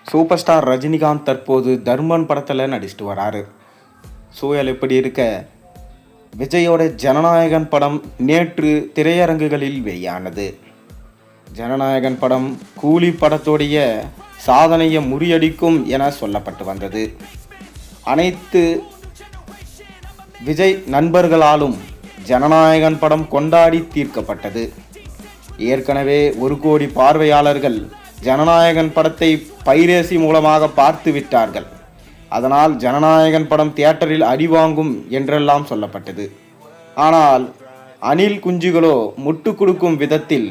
Super star Rajinikanth தற்போது தர்மன் படத்தில் நடிச்சிட்டு வராரு. சூழல் எப்படி இருக்க, விஜயோட ஜனநாயகன் படம் நேற்று திரையரங்குகளில் வெளியானது. ஜனநாயகன் படம் கூலி படத்தோடைய சாதனையை முறியடிக்கும் என சொல்லப்பட்டு வந்தது. அனைத்து விஜய் நண்பர்களாலும் ஜனநாயகன் படம் கொண்டாடி தீர்க்கப்பட்டது. ஏற்கனவே 1 கோடி பார்வையாளர்கள் ஜனநாயகன் படத்தை பைரேசி மூலமாக பார்த்து விட்டார்கள். அதனால் ஜனநாயகன் படம் தியேட்டரில் அடிவாங்கும் என்றெல்லாம் சொல்லப்பட்டது. ஆனால் அணில் குஞ்சுகளோ முட்டு கொடுக்கும் விதத்தில்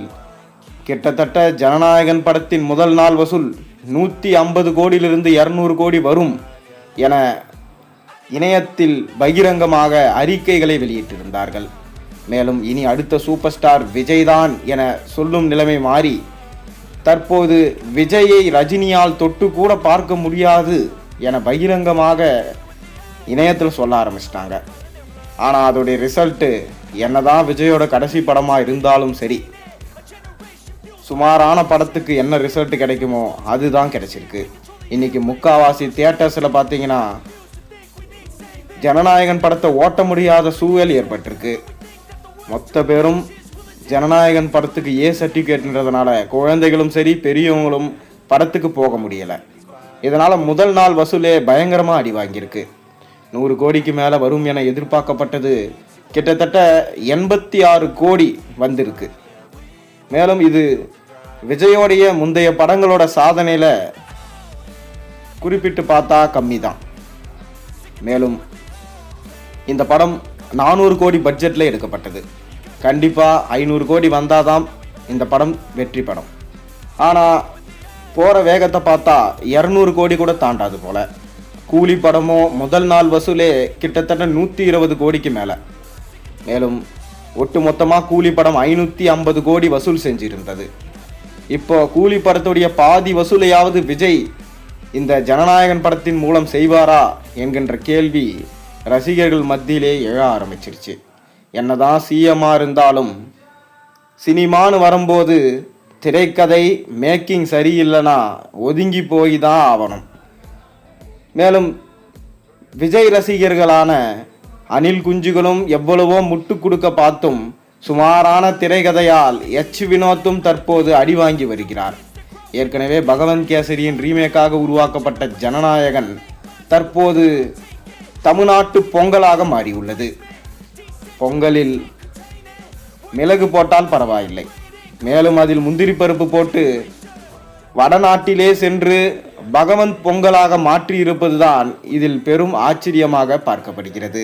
கிட்டத்தட்ட ஜனநாயகன் படத்தின் முதல் நாள் வசூல் 150 கோடியிலிருந்து 200 கோடி வரும் என இணையத்தில் பகிரங்கமாக அறிக்கைகளை வெளியிட்டிருந்தார்கள். மேலும் இனி அடுத்த சூப்பர் ஸ்டார் விஜய்தான் என சொல்லும் நிலைமை மாறி தற்போது விஜயை ரஜினியால் தொட்டு கூட பார்க்க முடியாது என பகிரங்கமாக இணையத்தில் சொல்ல ஆரம்பிச்சிட்டாங்க. ஆனால் அதோடைய ரிசல்ட்டு என்னதான் விஜயோட கடைசி படமாக இருந்தாலும் சரி, சுமாரான படத்துக்கு என்ன ரிசல்ட் கிடைக்குமோ அதுதான் கிடைச்சிருக்கு. இன்னைக்கு முக்காவாசி தியேட்டர்ஸில் பார்த்தீங்கன்னா ஜனநாயகன் படத்தை ஓட்ட முடியாத சூழல் ஏற்பட்டிருக்கு. மொத்த பேரும் ஜனநாயகன் படத்துக்கு சர்டிஃபிகேட்ன்றதுனால குழந்தைகளும் சரி பெரியவங்களும் படத்துக்கு போக முடியலை. இதனால் முதல் நாள் வசூலே பயங்கரமாக அடி வாங்கியிருக்கு. 100 கோடிக்கு மேலே வரும் என எதிர்பார்க்கப்பட்டது கிட்டத்தட்ட 86 கோடி வந்திருக்கு. மேலும் இது விஜயோடைய முந்தைய படங்களோட சாதனையில் குறிப்பிட்டு பார்த்தா கம்மி தான். மேலும் இந்த படம் 400 கோடி பட்ஜெட்டில் எடுக்கப்பட்டது. கண்டிப்பாக 500 கோடி வந்தால் தான் இந்த படம் வெற்றி படம். ஆனால் போகிற வேகத்தை பார்த்தா 200 கோடி கூட தாண்டாது போல். கூலி படமோ முதல் நாள் வசூலே கிட்டத்தட்ட 120 கோடிக்கு மேலே. மேலும் ஒட்டு மொத்தமாக கூலி படம் 550 கோடி வசூல் செஞ்சிருந்தது. இப்போ கூலி படத்துடைய பாதி வசூலையாவது விஜய் இந்த ஜனநாயகன் படத்தின் மூலம் செய்வாரா என்கின்ற கேள்வி ரசிகர்கள் மத்தியிலே எழ ஆரம்பிச்சிருச்சு. என்னதான் சிஎம்மாக இருந்தாலும் சினிமான்னு வரும்போது திரைக்கதை மேக்கிங் சரியில்லைன்னா ஒதுங்கி போய் தான் ஆகணும். மேலும் விஜய் ரசிகர்களான அணில் குஞ்சுகளும் எவ்வளவோ முட்டு கொடுக்க பார்த்தும் சுமாரான திரைக்கதையால் வினோத்தும் தற்போது அடி வாங்கி வருகிறார். ஏற்கனவே பகவந்த் கேசரியின் ரீமேக்காக உருவாக்கப்பட்ட ஜனநாயகன் தற்போது தமிழ்நாட்டு பொங்கலாக மாறியுள்ளது. பொங்கலில் மிளகு போட்டால் பரவாயில்லை, மேலும் அதில் முந்திரி பருப்பு போட்டு வடநாட்டிலே சென்று பகவந்த் பொங்கலாக மாற்றியிருப்பதுதான் இதில் பெரும் ஆச்சரியமாக பார்க்கப்படுகிறது.